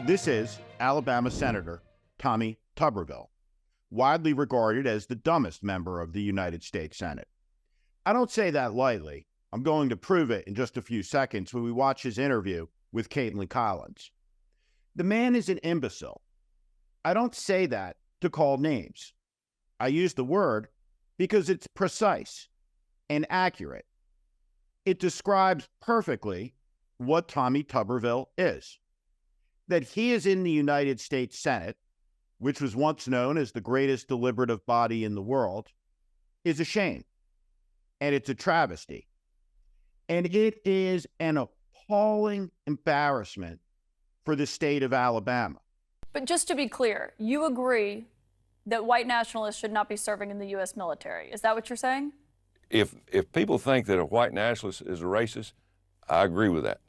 This is Alabama Senator Tommy Tuberville, widely regarded as the dumbest member of the United States Senate. I don't say that lightly. I'm going to prove it in just a few seconds when we watch his interview with Caitlin Collins. The man is an imbecile. I don't say that to call names. I use the word because it's precise and accurate. It describes perfectly what Tommy Tuberville is. That he is in the United States Senate, which was once known as the greatest deliberative body in the world, is a shame. And it's a travesty. And it is an appalling embarrassment for the state of Alabama. But just to be clear, you agree that white nationalists should not be serving in the U.S. military. Is that what you're saying? If people think that a white nationalist is a racist, I agree with that.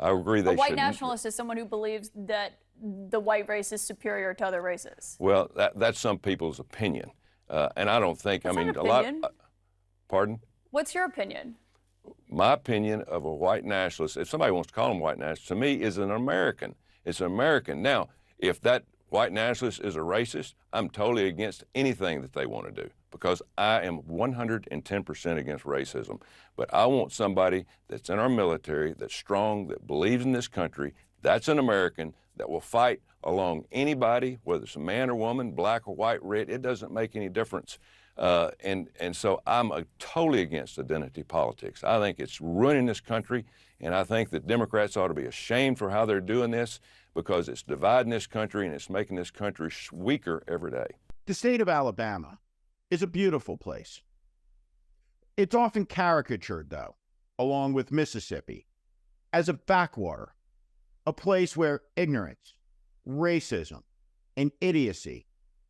I agree they should. A white nationalist is someone who believes that the white race is superior to other races. Well, that's some people's opinion. And I don't think, That's I mean, not a lot. opinion. Pardon? What's your opinion? My opinion of a white nationalist, if somebody wants to call him white nationalist, to me is an American. It's an American. Now, if that white nationalist is a racist, I'm totally against anything that they want to do because I am 110% against racism. But I want somebody that's in our military, that's strong, that believes in this country, that's an American, that will fight along anybody, whether it's a man or woman, black or white, red, it doesn't make any difference. And so I'm totally against identity politics. I think it's ruining this country, and I think that Democrats ought to be ashamed for how they're doing this because it's dividing this country and it's making this country weaker every day. The state of Alabama is a beautiful place. It's often caricatured, though, along with Mississippi, as a backwater, a place where ignorance, racism, and idiocy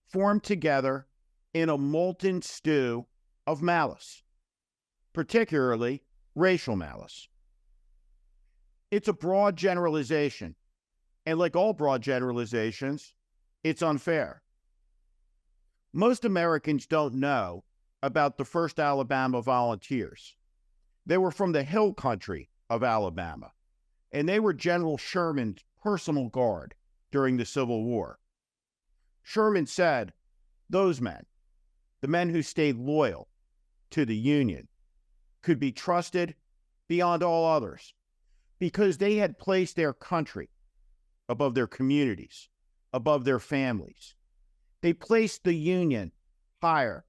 form together in a molten stew of malice, particularly racial malice. It's a broad generalization, and like all broad generalizations, it's unfair. Most Americans don't know about the first Alabama volunteers. They were from the hill country of Alabama, and they were General Sherman's personal guard during the Civil War. Sherman said, those men, the men who stayed loyal to the Union, could be trusted beyond all others because they had placed their country above their communities, above their families. They placed the Union higher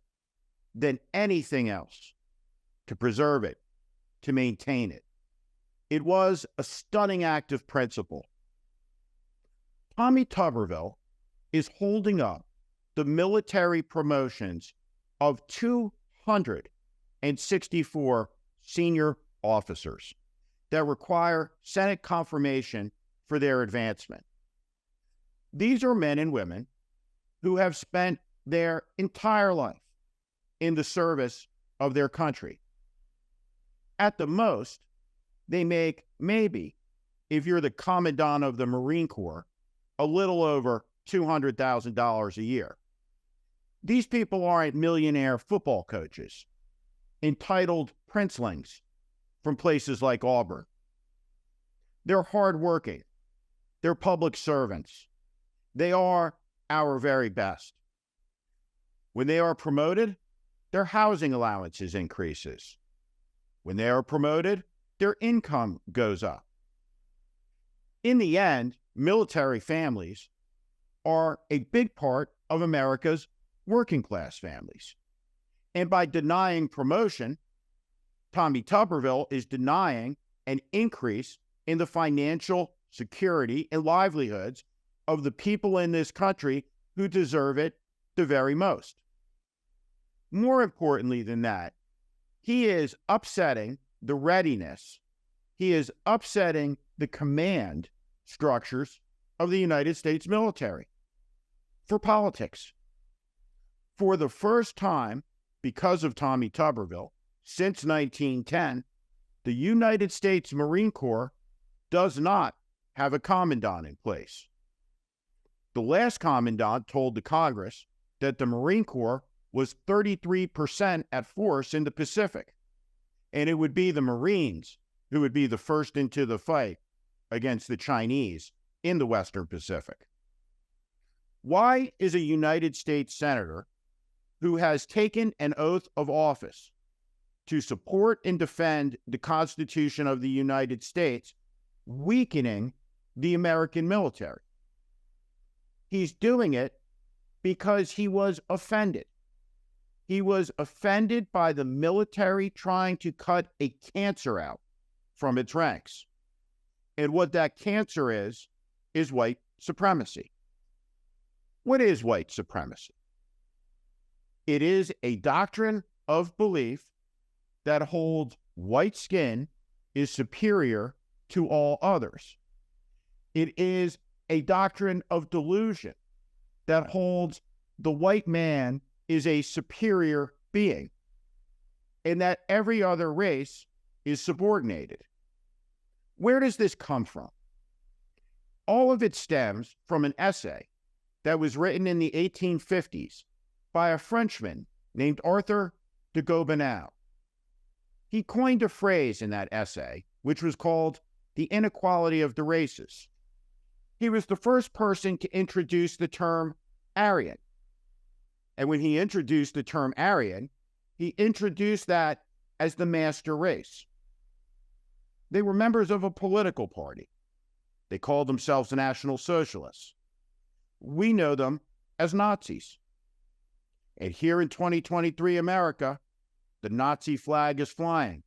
than anything else to preserve it, to maintain it. It was a stunning act of principle. Tommy Tuberville is holding up the military promotions of 264 senior officers that require Senate confirmation for their advancement. These are men and women who have spent their entire life in the service of their country. At the most, they make maybe, if you're the commandant of the Marine Corps, a little over $200,000 a year. These people aren't millionaire football coaches, entitled princelings from places like Auburn. They're hardworking. They're public servants. They are our very best. When they are promoted, their housing allowances increases. When they are promoted, their income goes up. In the end, military families are a big part of America's working class families. And by denying promotion, Tommy Tuberville is denying an increase in the financial security and livelihoods of the people in this country who deserve it the very most. More importantly than that, he is upsetting the readiness. He is upsetting the command structures of the United States military for politics. For the first time, because of Tommy Tuberville, since 1910, the United States Marine Corps does not have a commandant in place. The last commandant told the Congress that the Marine Corps was 33% at force in the Pacific, and it would be the Marines who would be the first into the fight against the Chinese in the Western Pacific. Why is a United States Senator who has taken an oath of office to support and defend the Constitution of the United States weakening the American military? He's doing it because he was offended. He was offended by the military trying to cut a cancer out from its ranks. And what that cancer is white supremacy. What is white supremacy? It is a doctrine of belief that holds white skin is superior to all others. It is a doctrine of delusion that holds the white man is a superior being and that every other race is subordinated. Where does this come from? All of it stems from an essay that was written in the 1850s by a Frenchman named Arthur de Gobineau. He coined a phrase in that essay, which was called the inequality of the races. He was the first person to introduce the term Aryan. And when he introduced the term Aryan, he introduced that as the master race. They were members of a political party. They called themselves the National Socialists. We know them as Nazis. And here in 2023 America, the Nazi flag is flying.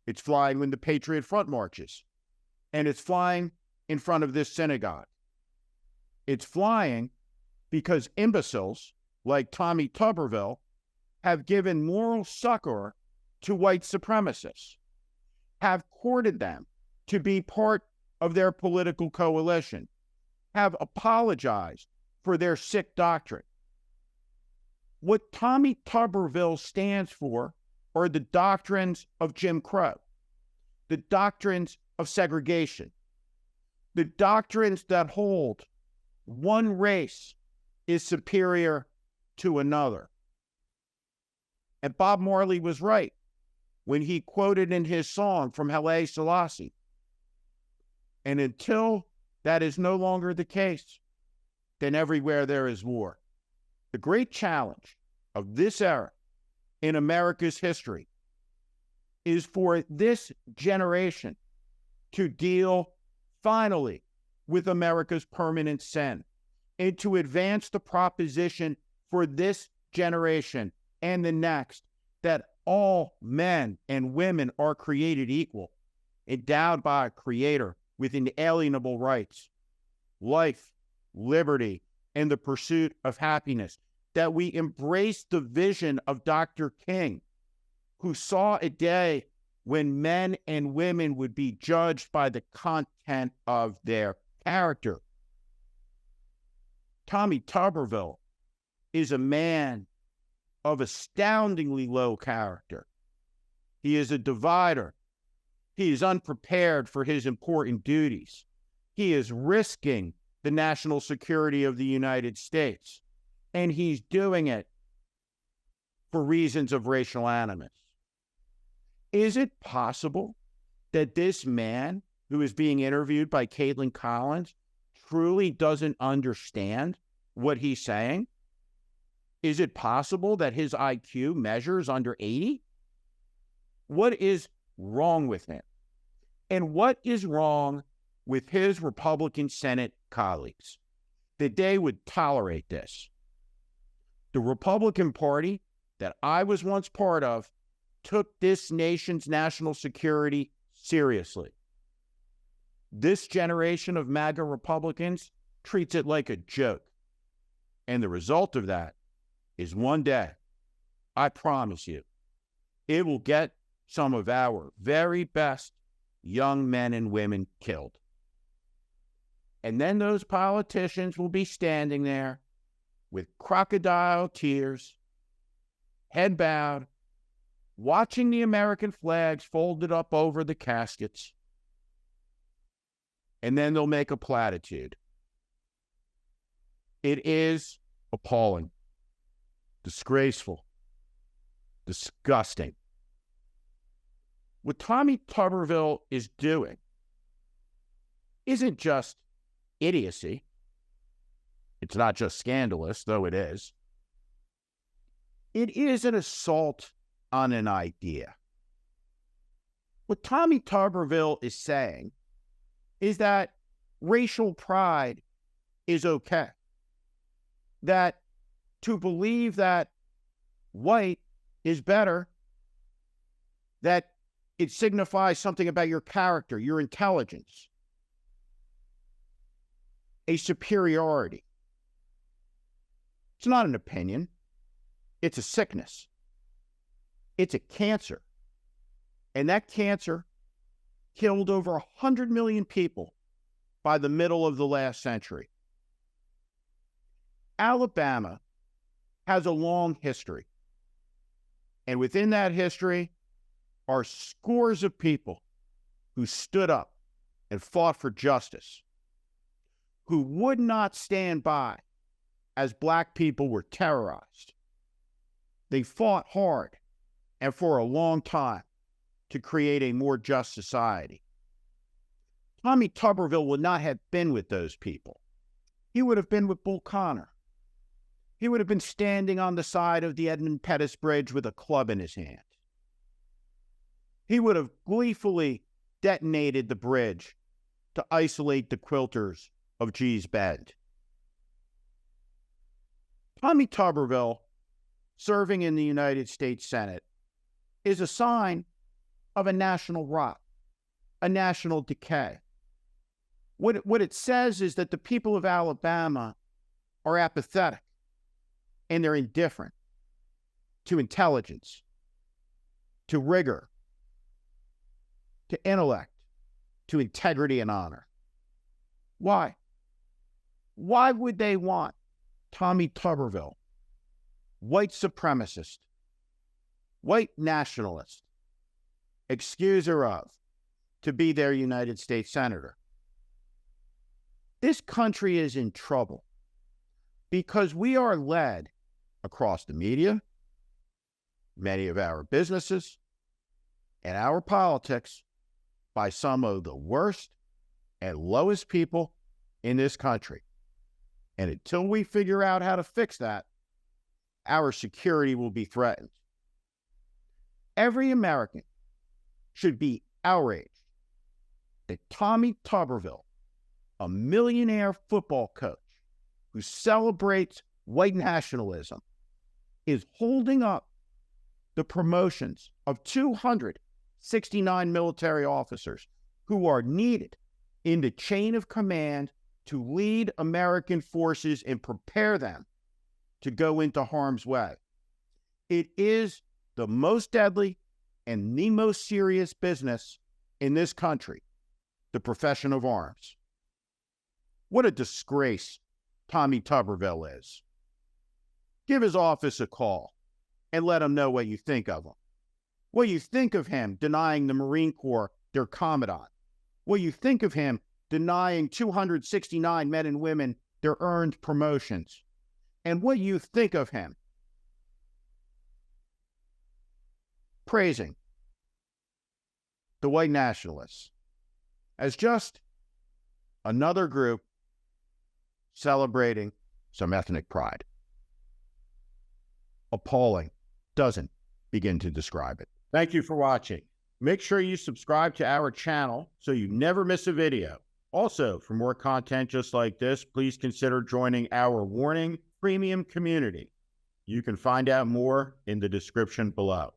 It's flying when the Patriot Front marches. And it's flying in front of this synagogue. It's flying because imbeciles like Tommy Tuberville have given moral succor to white supremacists, have courted them to be part of their political coalition, have apologized for their sick doctrine. What Tommy Tuberville stands for are the doctrines of Jim Crow, the doctrines of segregation, the doctrines that hold one race is superior to another. And Bob Marley was right when he quoted in his song from Haile Selassie. And until that is no longer the case, then everywhere there is war. The great challenge of this era in America's history is for this generation to deal finally with America's permanent sin and to advance the proposition for this generation and the next that all men and women are created equal, endowed by a creator with inalienable rights, life, liberty, and the pursuit of happiness, that we embrace the vision of Dr. King, who saw a day when men and women would be judged by the content of their character. Tommy Tuberville is a man of astoundingly low character. He is a divider. He is unprepared for his important duties. He is risking the national security of the United States, and he's doing it for reasons of racial animus. Is it possible that this man who is being interviewed by Caitlin Collins truly doesn't understand what he's saying? Is it possible that his IQ measures under 80? What is wrong with him? And what is wrong with his Republican Senate colleagues that they would tolerate this? The Republican Party that I was once part of took this nation's national security seriously. This generation of MAGA Republicans treats it like a joke. And the result of that is one day, I promise you, it will get some of our very best young men and women killed. And then those politicians will be standing there with crocodile tears, head bowed, watching the American flags folded up over the caskets. And then they'll make a platitude. It is appalling, disgraceful, disgusting. What Tommy Tuberville is doing isn't just idiocy. It's not just scandalous, though it is. It is an assault on an idea. What Tommy Tuberville is saying is that racial pride is okay. That to believe that white is better, that it signifies something about your character, your intelligence, a superiority. It's not an opinion. It's a sickness. It's a cancer. And that cancer killed over 100 million people by the middle of the last century. Alabama has a long history. And within that history are scores of people who stood up and fought for justice, who would not stand by as Black people were terrorized. They fought hard and for a long time to create a more just society. Tommy Tuberville would not have been with those people. He would have been with Bull Connor. He would have been standing on the side of the Edmund Pettus Bridge with a club in his hand. He would have gleefully detonated the bridge to isolate the quilters of Gee's Bend. Tommy Tuberville, serving in the United States Senate, is a sign of a national rot, a national decay. What it says is that the people of Alabama are apathetic and they're indifferent to intelligence, to rigor, to intellect, to integrity and honor. Why? Why would they want Tommy Tuberville, white supremacist, white nationalist, excuser of, to be their United States Senator? This country is in trouble because we are led across the media, many of our businesses, and our politics by some of the worst and lowest people in this country. And until we figure out how to fix that, our security will be threatened. Every American should be outraged that Tommy Tuberville, a millionaire football coach who celebrates white nationalism, is holding up the promotions of 269 military officers who are needed in the chain of command to lead American forces and prepare them to go into harm's way. It is the most deadly and the most serious business in this country, the profession of arms. What a disgrace Tommy Tuberville is. Give his office a call and let him know what you think of him. What you think of him denying the Marine Corps their commandant. What you think of him denying 269 men and women their earned promotions. And what you think of him praising the white nationalists as just another group celebrating some ethnic pride. Appalling doesn't begin to describe it. Thank you for watching. Make sure you subscribe to our channel so you never miss a video. Also, for more content just like this, please consider joining our Warning Premium community. You can find out more in the description below.